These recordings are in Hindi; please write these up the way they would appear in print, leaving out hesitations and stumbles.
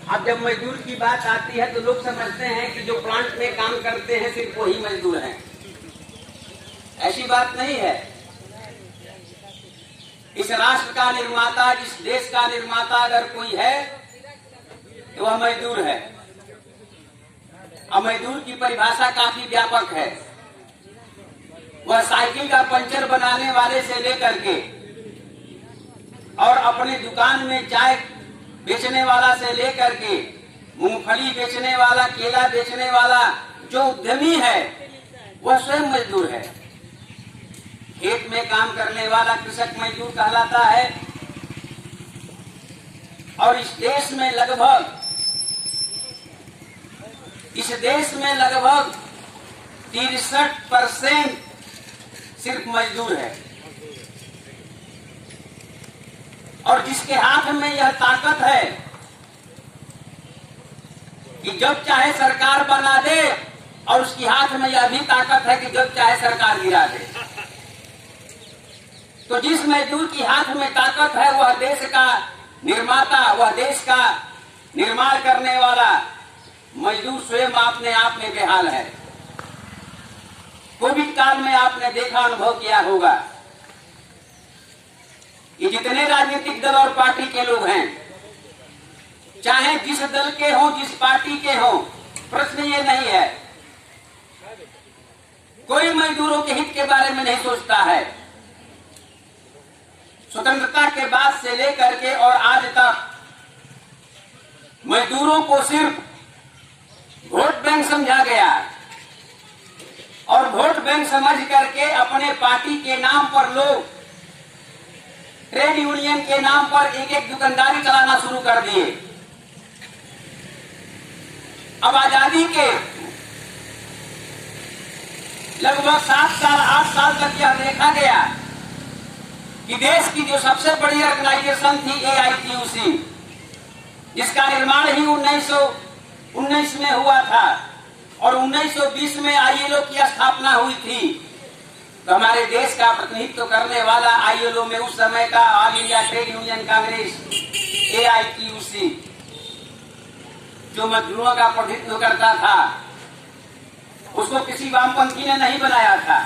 अब जब मजदूर की बात आती है तो लोग समझते हैं कि जो प्लांट में काम करते हैं सिर्फ वही मजदूर हैं। ऐसी बात नहीं है। इस राष्ट्र का निर्माता, इस देश का निर्माता अगर कोई है तो वह मजदूर है। अब मजदूर की परिभाषा काफी व्यापक है। वह साइकिल का पंचर बनाने वाले से लेकर के और अपने दुकान में चाय बेचने वाला से लेकर के मूंगफली बेचने वाला, केला बेचने वाला, जो उद्यमी है वह स्वयं मजदूर है। खेत में काम करने वाला कृषक मजदूर कहलाता है। और इस देश में लगभग 63% सिर्फ मजदूर है। और जिसके हाथ में यह ताकत है कि जब चाहे सरकार बना दे, और उसके हाथ में यह भी ताकत है कि जब चाहे सरकार गिरा दे। तो जिस मजदूर की हाथ में ताकत है वह देश का निर्माता, वह देश का निर्माण करने वाला मजदूर स्वयं अपने आप में बेहाल है। कोविड काल में आपने देखा, अनुभव किया होगा कि जितने राजनीतिक दल और पार्टी के लोग हैं, चाहे जिस दल के हों, जिस पार्टी के हों, प्रश्न ये नहीं है, कोई मजदूरों के हित के बारे में नहीं सोचता है। स्वतंत्रता के बाद से लेकर के और आज तक मजदूरों को सिर्फ वोट बैंक समझा गया, और वोट बैंक समझ करके अपने पार्टी के नाम पर लोग ट्रेड यूनियन के नाम पर एक एक दुकानदारी चलाना शुरू कर दिए। अब आजादी के लगभग 7 साल 8 साल तक यह देखा गया कि देश की जो सबसे बड़ी ऑर्गेनाइजेशन थी AITUC, जिसका निर्माण ही 1919 में हुआ था और 1920 में ILO की स्थापना हुई थी। तो हमारे देश का प्रतिनिधित्व करने वाला ILO में उस समय का all India trade union Congress AITUC, जो मजदूरों का प्रतिनिधित्व करता था, उसको किसी वामपंथी ने नहीं बनाया था।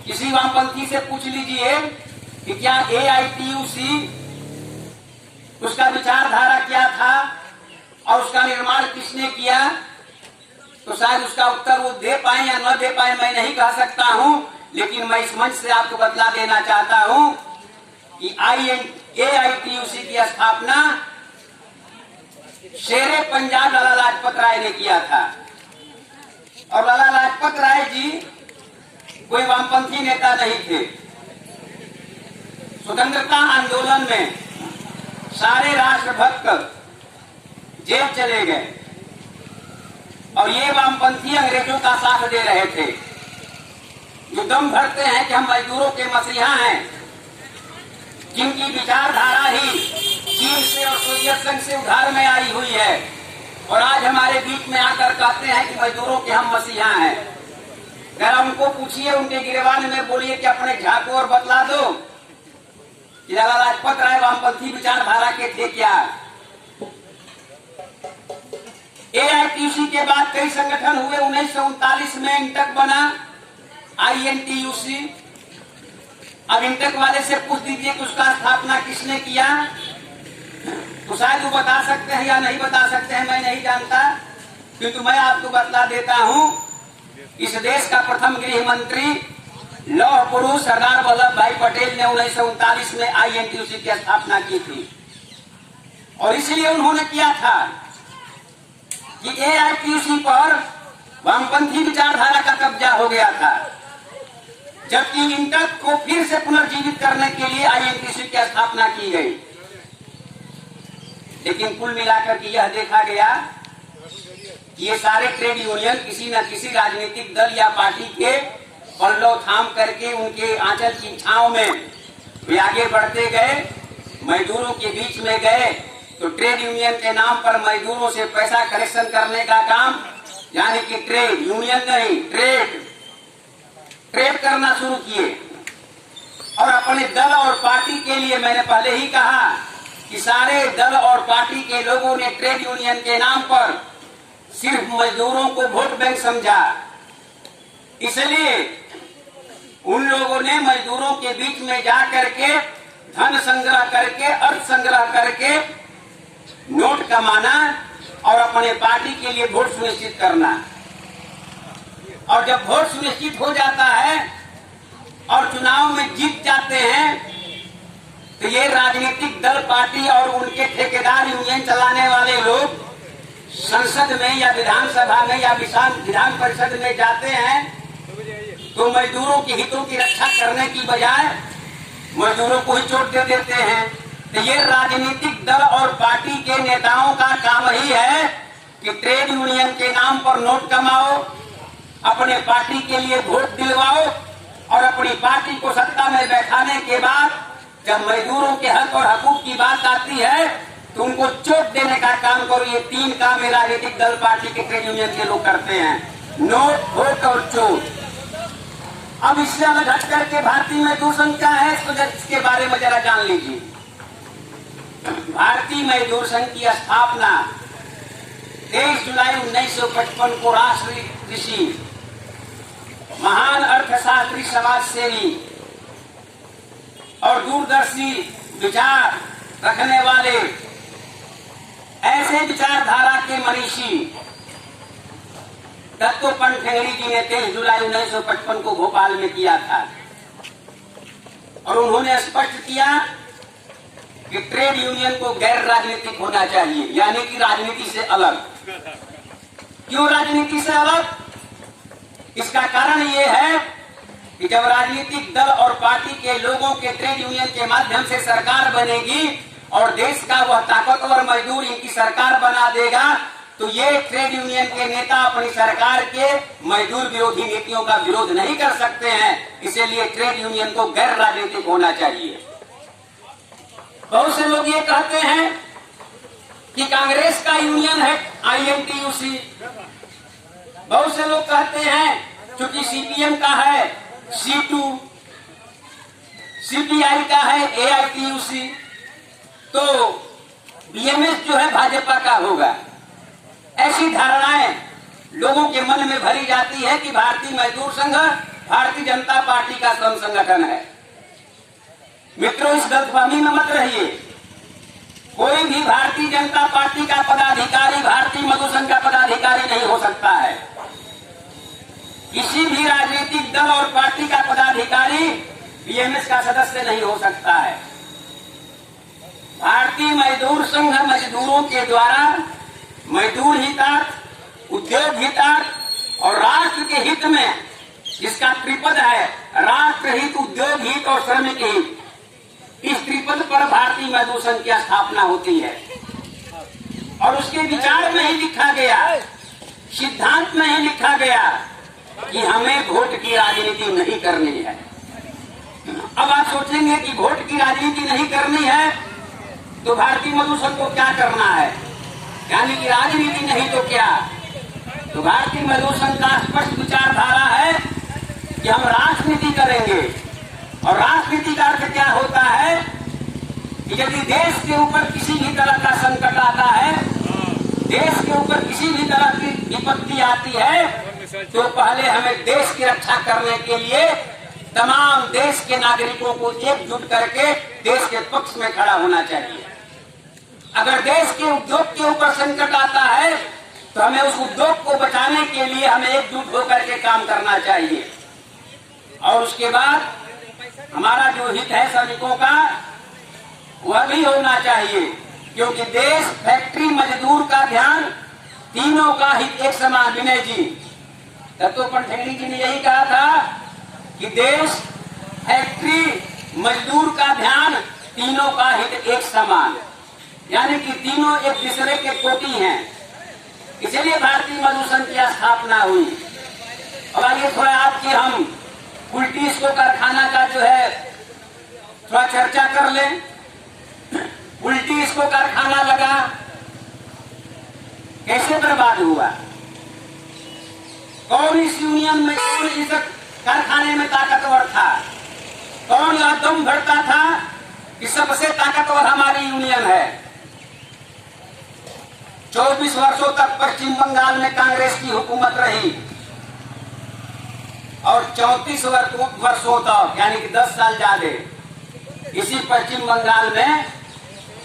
किसी वामपंथी से पूछ लीजिए कि क्या AITUC, उसका विचारधारा क्या था और उसका निर्माण किसने किया, तो शायद उसका उत्तर वो दे पाए या न दे पाए मैं नहीं कह सकता हूं। लेकिन मैं इस मंच से आपको बतला देना चाहता हूं कि AITUC की स्थापना शेरे पंजाब लाला लाजपत राय ने किया था। और लाला लाजपत राय जी कोई वामपंथी नेता नहीं थे। स्वतंत्रता आंदोलन में सारे राष्ट्रभक्त जेल चले गए और ये वामपंथी अंग्रेजों का साथ दे रहे थे, जो दम भरते हैं कि हम मजदूरों के मसीहा हैं, जिनकी विचारधारा ही चीन से और सोवियत संघ से उधार में आई हुई है, और आज हमारे बीच में आकर कहते हैं कि मजदूरों के हम मसीहा हैं। जरा उनको पूछिए, उनके गिरबान में बोलिए कि अपने झाको और बतला दो कि लाला लाजपत राय वामपंथी विचारधारा के थे क्या। AITUC के बाद कई संगठन हुए। 1939 में इंटक बना, INTUC। अब इंटक वाले से पूछ दीजिए कि उसका स्थापना किसने किया, तो शायद वो बता सकते हैं या नहीं बता सकते हैं, मैं नहीं जानता। किंतु मैं आपको बतला देता हूं, इस देश का प्रथम गृह मंत्री लौह पुरुष सरदार वल्लभ भाई पटेल ने 1939 में INTUC की स्थापना की थी। और इसलिए उन्होंने किया था कि AITUC पर वामपंथी विचारधारा का कब्जा हो गया था, जबकि इंटक को फिर से पुनर्जीवित करने के लिए INTUC की स्थापना की गई। लेकिन कुल मिलाकर के यह देखा गया कि ये सारे ट्रेड यूनियन किसी न किसी राजनीतिक दल या पार्टी के पल्लव थाम करके उनके आंचल की छांव में वे आगे बढ़ते गए, मजदूरों के बीच में गए। तो ट्रेड यूनियन के नाम पर मजदूरों से पैसा कलेक्शन करने का काम, यानी कि ट्रेड यूनियन नहीं, ट्रेड करना शुरू किए। और अपने दल और पार्टी के लिए मैंने पहले ही कहा कि सारे दल और पार्टी के लोगों ने ट्रेड यूनियन के नाम पर सिर्फ मजदूरों को वोट बैंक समझा। इसलिए उन लोगों ने मजदूरों के बीच में जा करके धन संग्रह करके, अर्थ संग्रह करके नोट कमाना और अपने पार्टी के लिए वोट सुनिश्चित करना। और जब वोट सुनिश्चित हो जाता है और चुनाव में जीत जाते हैं तो ये राजनीतिक दल, पार्टी और उनके ठेकेदार यूनियन चलाने वाले लोग संसद में या विधानसभा में या विधान परिषद में जाते हैं तो मजदूरों के हितों की रक्षा करने की बजाय मजदूरों को ही चोट दे देते हैं। तो ये राजनीतिक दल और पार्टी के नेताओं का काम ही है कि ट्रेड यूनियन के नाम पर नोट कमाओ, अपने पार्टी के लिए वोट दिलवाओ और अपनी पार्टी को सत्ता में बैठाने के बाद जब मजदूरों के हक और हकूक की बात आती है तो उनको चोट देने का काम करो। ये 3 काम राजनीतिक दल, पार्टी के, ट्रेड यूनियन के लोग करते हैं, नोट, वोट और चोट। अब इससे अलग हट करके भारतीय मजदूर संघ क्या है, इसके बारे में जरा जान लीजिए। भारतीय मजदूर संघ की स्थापना 23 जुलाई 1955 को राष्ट्रीय ऋषि, महान अर्थशास्त्री, समाज सेवी और दूरदर्शी विचार रखने वाले ऐसे विचारधारा के मनीषी दत्तोपंत ठेंगड़ी जी ने 23 जुलाई 1955 को भोपाल में किया था। और उन्होंने स्पष्ट किया कि ट्रेड यूनियन को गैर राजनीतिक होना चाहिए, यानी कि राजनीति से अलग। क्यों राजनीति से अलग? इसका कारण ये है कि जब राजनीतिक दल और पार्टी के लोगों के ट्रेड यूनियन के माध्यम से सरकार बनेगी और देश का वह ताकतवर मजदूर इनकी सरकार बना देगा तो ये ट्रेड यूनियन के नेता अपनी सरकार के मजदूर विरोधी नीतियों का विरोध नहीं कर सकते हैं। इसीलिए ट्रेड यूनियन को गैर राजनीतिक होना चाहिए। बहुत से लोग ये कहते हैं कि कांग्रेस का यूनियन है INTUC, बहुत से लोग कहते हैं क्योंकि CPM का है C2, CPI का है AITUC, तो BMS जो है भाजपा का होगा। ऐसी धारणाएं लोगों के मन में भरी जाती है कि भारतीय मजदूर संघ भारतीय जनता पार्टी का श्रम संगठन है। मित्रों, इस गलतफहमी में मत रहिए। कोई भी भारतीय जनता पार्टी का पदाधिकारी भारतीय मजदूर संघ का पदाधिकारी नहीं हो सकता है। किसी भी राजनीतिक दल और पार्टी का पदाधिकारी BMS का सदस्य नहीं हो सकता है। भारतीय मजदूर संघ मजदूरों के द्वारा मजदूर हितार्थ, उद्योग हितार्थ और राष्ट्र के हित में, जिसका त्रिपद है राष्ट्र हित, उद्योग हित और श्रमिक हित, इस त्रिपद पर भारतीय मजदूर संघ की स्थापना होती है। और उसके विचार में ही लिखा गया, सिद्धांत में ही लिखा गया कि हमें वोट की राजनीति नहीं करनी है। अब आप सोचेंगे कि वोट की राजनीति नहीं करनी है तो भारतीय मजदूर संघ को क्या करना है, यानी कि राजनीति नहीं तो क्या? तो भारतीय मजदूर संघ का स्पष्ट विचारधारा है कि हम राजनीति करेंगे। और राजनीति का अर्थ क्या होता है कि यदि देश के ऊपर किसी भी तरह का संकट आता है, देश के ऊपर किसी भी तरह की विपत्ति आती है, तो पहले हमें देश की रक्षा करने के लिए तमाम देश के नागरिकों को एकजुट करके देश के पक्ष में खड़ा होना चाहिए। अगर देश के उद्योग के ऊपर संकट आता है तो हमें उस उद्योग को बचाने के लिए हमें एकजुट होकर के काम करना चाहिए। और उसके बाद हमारा जो हित है श्रमिकों का, वह भी होना चाहिए, क्योंकि देश, फैक्ट्री, मजदूर का ध्यान, तीनों का हित एक समान। विनय जी, दत्तोपंत ठेंगड़ी जी ने यही कहा था कि देश, फैक्ट्री, मजदूर का ध्यान, तीनों का हित एक समान, यानी कि तीनों एक दूसरे के कोटि हैं। इसलिए भारतीय मजदूर संघ की स्थापना हुई। और आइए थोड़ा आपकी हम उल्टी इसको कारखाना का जो है थोड़ा चर्चा कर लें। उल्टी इसको कारखाना लगा, कैसे बर्बाद हुआ? कौन इस यूनियन में, कौन इस कारखाने में ताकतवर था? कौन यह दम भरता था कि सबसे ताकतवर हमारी यूनियन है। 24 वर्षों तक पश्चिम बंगाल में कांग्रेस की हुकूमत रही और 34 वर्षों तक यानी कि 10 साल ज्यादा इसी पश्चिम बंगाल में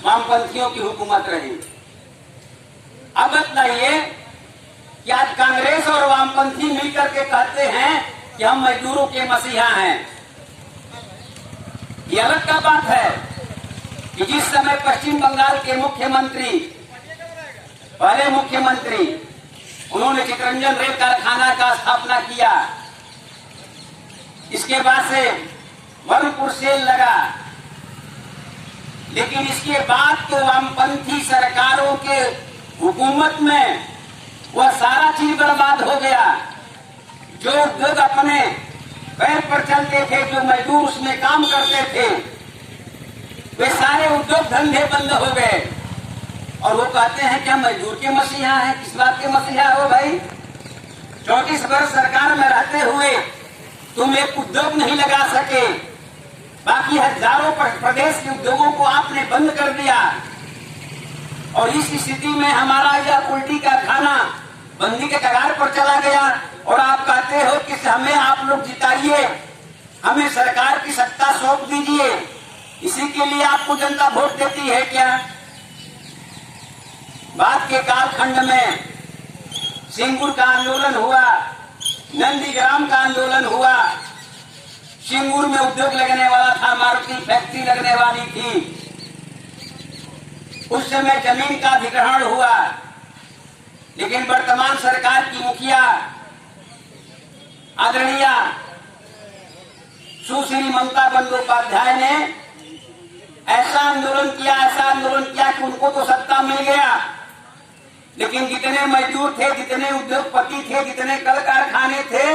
वामपंथियों की हुकूमत रही। अब बताइए कि आज कांग्रेस और वामपंथी मिलकर के कहते हैं कि हम मजदूरों के मसीहा हैं। ये अलग का बात है कि जिस समय पश्चिम बंगाल के मुख्यमंत्री, पहले मुख्यमंत्री, उन्होंने चितरंजन रेल कारखाना का स्थापना किया, इसके बाद से वरुणपुर सेल लगा, लेकिन इसके बाद तो वामपंथी सरकारों के हुकूमत में वह सारा चीज बर्बाद हो गया। जो उद्योग अपने पैर पर चलते थे, जो मजदूर उसमें काम करते थे, वे सारे उद्योग धंधे बंद हो गए। और वो कहते हैं कि हम मजदूर के मसीहा हैं। किस बात के मसीहा हो भाई? 34 वर्ष सरकार में रहते हुए तुम एक उद्योग नहीं लगा सके, बाकी हजारों प्रदेश के उद्योगों को आपने बंद कर दिया। और इस स्थिति में हमारा यह उल्टी का खाना बंदी के कगार पर चला गया और आप कहते हो कि हमें आप लोग जिताइए, हमें सरकार की सत्ता सौंप दीजिए, इसी के लिए आपको जनता वोट देती है क्या? बाद के कालखंड में सिंगूर का आंदोलन हुआ, नंदीग्राम का आंदोलन हुआ। सिंगूर में उद्योग लगने वाला था, मारुति फैक्ट्री लगने वाली थी। उस समय जमीन का अधिग्रहण हुआ, लेकिन वर्तमान सरकार की मुखिया आदरणीय सुश्री ममता बंदोपाध्याय ने ऐसा आंदोलन किया कि उनको तो सत्ता मिल गया, लेकिन जितने मजदूर थे, जितने उद्योगपति थे, जितने कल कारखाने थे,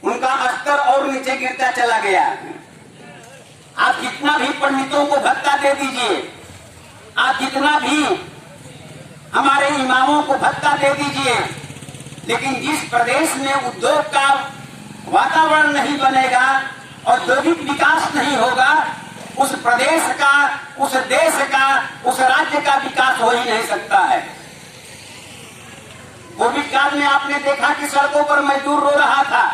उनका स्तर और नीचे गिरता चला गया। आप जितना भी पंडितों को भत्ता दे दीजिए, आप जितना भी हमारे इमामों को भत्ता दे दीजिए, लेकिन जिस प्रदेश में उद्योग का वातावरण नहीं बनेगा, औद्योगिक विकास नहीं होगा, उस प्रदेश का, उस देश का, उस राज्य का विकास हो ही नहीं सकता है। कोविड काल में आपने देखा कि सड़कों पर मजदूर रो रहा था,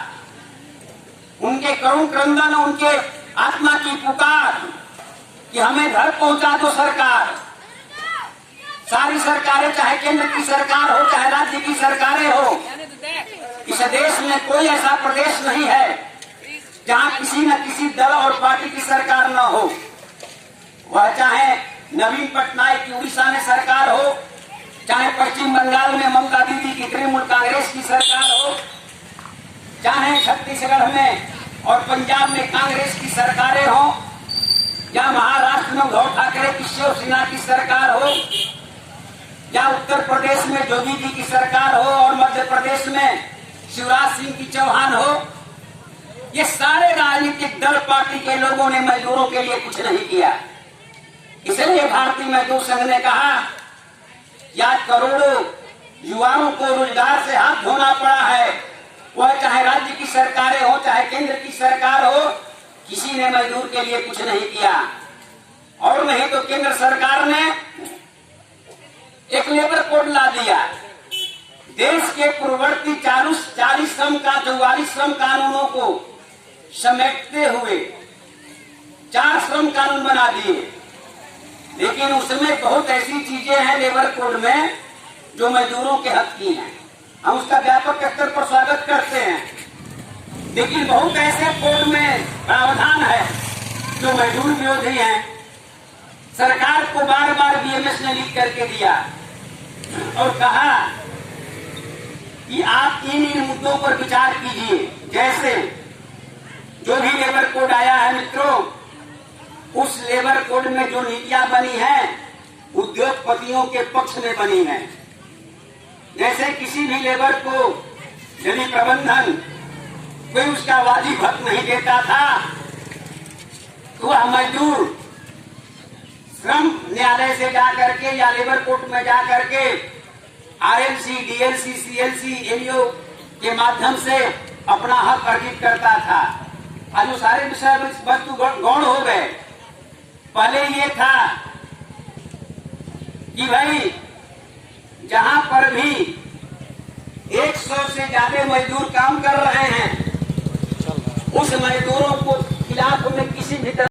उनके करुण क्रंदन, उनके आत्मा की पुकार कि हमें घर पहुंचा दो सरकार। सारी सरकारें, चाहे केंद्र की सरकार हो, चाहे राज्य की सरकारें हो, इस देश में कोई ऐसा प्रदेश नहीं है जहां किसी न किसी दल और पार्टी की सरकार न हो। वह चाहे नवीन पटनायक की उड़ीसा में सरकार हो, चाहे पश्चिम बंगाल में ममता दीदी की तृणमूल कांग्रेस की सरकार हो, चाहे छत्तीसगढ़ में और पंजाब में कांग्रेस की सरकारें हो, या महाराष्ट्र में उद्धव ठाकरे की शिवसेना की सरकार हो, या उत्तर प्रदेश में योगी जी की सरकार हो और मध्य प्रदेश में शिवराज सिंह की चौहान हो, ये सारे राजनीतिक दल पार्टी के लोगों ने मजदूरों के लिए कुछ नहीं किया। इसलिए भारतीय मजदूर संघ ने कहा कि आज करोड़ों युवाओं को रोजगार से हाथ धोना पड़ा है। वह चाहे राज्य की सरकारें हो, चाहे केंद्र की सरकार हो, किसी ने मजदूर के लिए कुछ नहीं किया। और नहीं तो केंद्र सरकार ने एक लेबर कोड ला दिया। देश के पूर्ववर्ती 44 श्रम कानूनों को समेटते हुए 4 श्रम कानून बना दिए, लेकिन उसमें बहुत ऐसी चीजें हैं लेबर कोड में जो मजदूरों के हक की हैं। हम उसका व्यापक स्तर पर स्वागत करते हैं, लेकिन बहुत ऐसे कोड में प्रावधान है जो मजदूर विरोधी हैं। सरकार को बार बार बीएमएस ने लिख करके दिया और कहा कि आप इन मुद्दों पर विचार कीजिए। जैसे जो भी लेबर कोड आया है मित्रों, उस लेबर कोड में जो नीतियां बनी हैं उद्योगपतियों के पक्ष में बनी हैं। जैसे किसी भी लेबर को यदि प्रबंधन कोई उसका वाजिब हक नहीं देता था तो वह मजदूर श्रम न्यायालय से जाकर के या लेबर कोर्ट में जाकर के आरएलसी, डीएलसी, सीएलसी, एलईओ के माध्यम से अपना हक अर्जित करता था। आज वो सारे विषय वस्तु गौण हो गए। पहले ये था कि भाई जहां पर भी 100 से ज्यादा मजदूर काम कर रहे हैं, उस मजदूरों को खिलाफ में किसी भी तरह